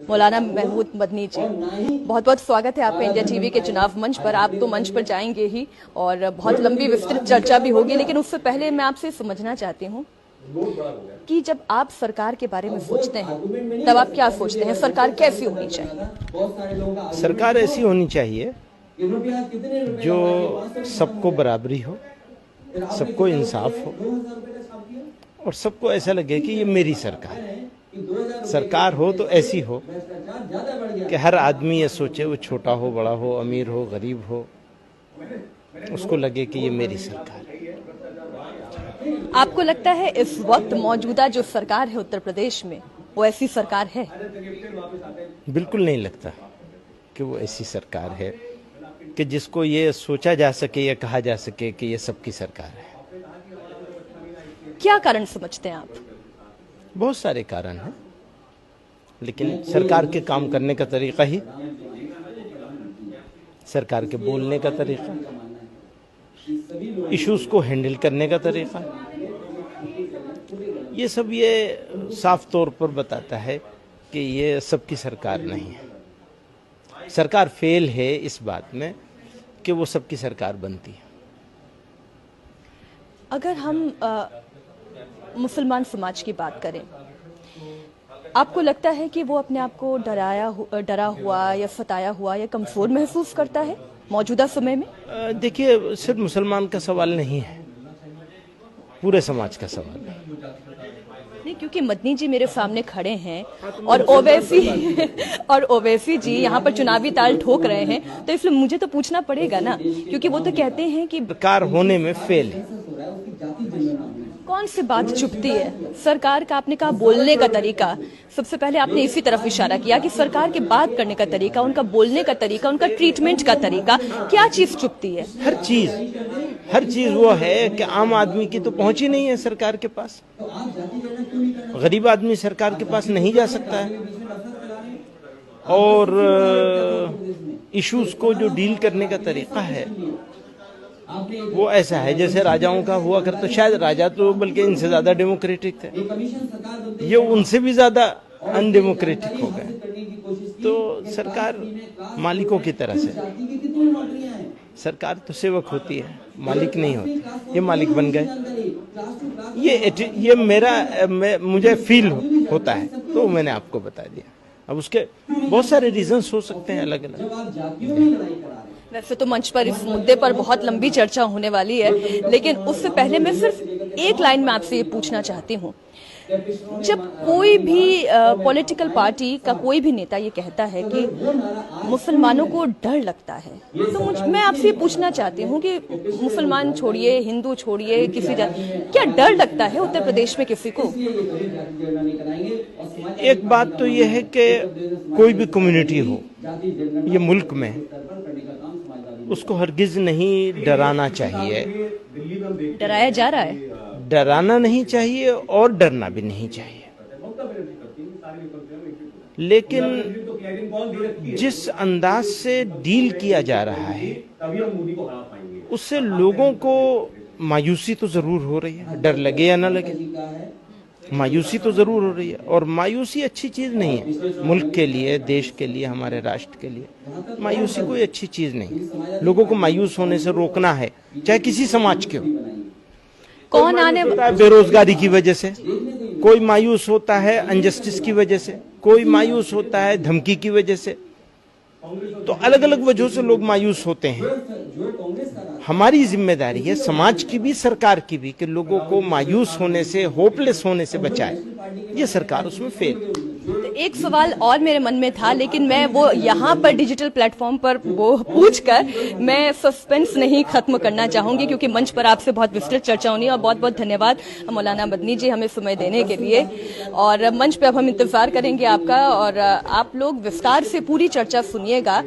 मौलाना महमूद मदनी जी, बहुत बहुत स्वागत है आपका इंडिया टीवी के चुनाव मंच पर। आप तो मंच पर जाएंगे ही और बहुत लंबी विस्तृत चर्चा भी होगी, लेकिन उससे पहले मैं आपसे समझना चाहती हूँ कि जब आप सरकार के बारे में सोचते हैं तब आप क्या सोचते हैं? सरकार कैसी होनी चाहिए? सरकार ऐसी होनी चाहिए जो सबको बराबरी हो, सबको इंसाफ हो और सबको ऐसा लगे कि ये मेरी सरकार है। सरकार हो तो ऐसी हो कि हर आदमी ये सोचे, वो छोटा हो, बड़ा हो, अमीर हो, गरीब हो, उसको लगे कि ये मेरी सरकार है। आपको लगता है इस वक्त मौजूदा जो सरकार है उत्तर प्रदेश में, वो ऐसी सरकार है? बिल्कुल नहीं लगता कि वो ऐसी सरकार है कि जिसको ये सोचा जा सके या कहा जा सके कि ये सबकी सरकार है। क्या कारण समझते हैं आप? बहुत सारे कारण हैं, लेकिन सरकार के काम करने का तरीका ही, सरकार के बोलने का तरीका, इश्यूज को हैंडल करने का तरीका, ये सब ये साफ तौर पर बताता है कि ये सबकी सरकार नहीं है। सरकार फेल है इस बात में कि वो सबकी सरकार बनती है। अगर हम मुसलमान समाज की बात करें, आपको लगता है कि वो अपने आप को डरा हुआ या सताया हुआ या कमजोर महसूस करता है मौजूदा समय में? देखिए, सिर्फ मुसलमान का सवाल नहीं है, पूरे समाज का सवाल है। नहीं, क्योंकि मदनी जी मेरे सामने खड़े हैं और ओवैसी जी यहाँ पर चुनावी ताल ठोक रहे हैं, तो इसलिए मुझे तो पूछना पड़ेगा ना, क्योंकि वो तो कहते हैं कि सरकार होने में फेल है। कौन सी बात चुभती है? सरकार का आपने कहा बोलने का तरीका, सबसे पहले आपने इसी तरफ इशारा किया कि सरकार के बात करने का तरीका, उनका बोलने का तरीका, उनका ट्रीटमेंट का तरीका, क्या चीज चुभती है? हर चीज वो है कि आम आदमी की तो पहुंच ही नहीं है सरकार के पास। गरीब आदमी सरकार के पास नहीं जा सकता है और इश्यूज को जो डील करने का तरीका है वो ऐसा है जैसे राजाओं का हुआ करता। तो शायद राजा तो बल्कि इनसे ज्यादा डेमोक्रेटिक थे, ये उनसे भी ज्यादा अनडेमोक्रेटिक हो गए। तो सरकार मालिकों की तरह से, सरकार तो सेवक होती है, मालिक नहीं होती। ये मालिक बन गए, ये मुझे फील होता है, तो मैंने आपको बता दिया। अब उसके बहुत सारे रीजंस हो सकते हैं अलग अलग। वैसे तो मंच पर इस मुद्दे पर बहुत लंबी चर्चा होने वाली है, लेकिन उससे पहले मैं सिर्फ एक लाइन में आपसे ये पूछना चाहती हूँ, जब कोई भी पॉलिटिकल पार्टी का कोई भी नेता ये कहता है कि मुसलमानों को डर लगता है, तो मैं आपसे पूछना चाहती हूँ कि मुसलमान छोड़िए, हिंदू छोड़िए, क्या डर लगता है उत्तर प्रदेश में किसी को? एक बात तो ये है कि कोई भी कम्युनिटी हो ये मुल्क में, उसको हरगिज नहीं डराना चाहिए। डराया जा रहा है? डराना नहीं चाहिए और डरना भी नहीं चाहिए, लेकिन जिस अंदाज से डील किया जा रहा है उससे लोगों को मायूसी तो जरूर हो रही है। डर लगे या ना लगे, मायूसी तो जरूर हो रही है, और मायूसी अच्छी चीज नहीं है मुल्क के लिए, देश के लिए, हमारे राष्ट्र के लिए। मायूसी कोई अच्छी चीज नहीं। लोगों को मायूस होने से रोकना है, चाहे किसी समाज के हो। कौन आने बेरोजगारी की वजह से, कोई मायूस होता है अनजस्टिस की वजह से, कोई मायूस होता है धमकी की वजह से। तो अलग अलग वजहों से लोग मायूस होते हैं। हमारी जिम्मेदारी है, समाज की भी, सरकार की भी, कि लोगों को मायूस होने से, होपलेस होने से बचाए। ये सरकार उसमें फेल। तो एक सवाल और मेरे मन में था, लेकिन मैं वो यहाँ पर डिजिटल प्लेटफॉर्म पर वो पूछकर मैं सस्पेंस नहीं खत्म करना चाहूंगी, क्योंकि मंच पर आपसे बहुत विस्तृत चर्चा होनी है। और बहुत बहुत धन्यवाद मौलाना मदनी जी हमें समय देने के लिए, और मंच पे अब हम इंतजार करेंगे आपका, और आप लोग विस्तार से पूरी चर्चा सुनिएगा।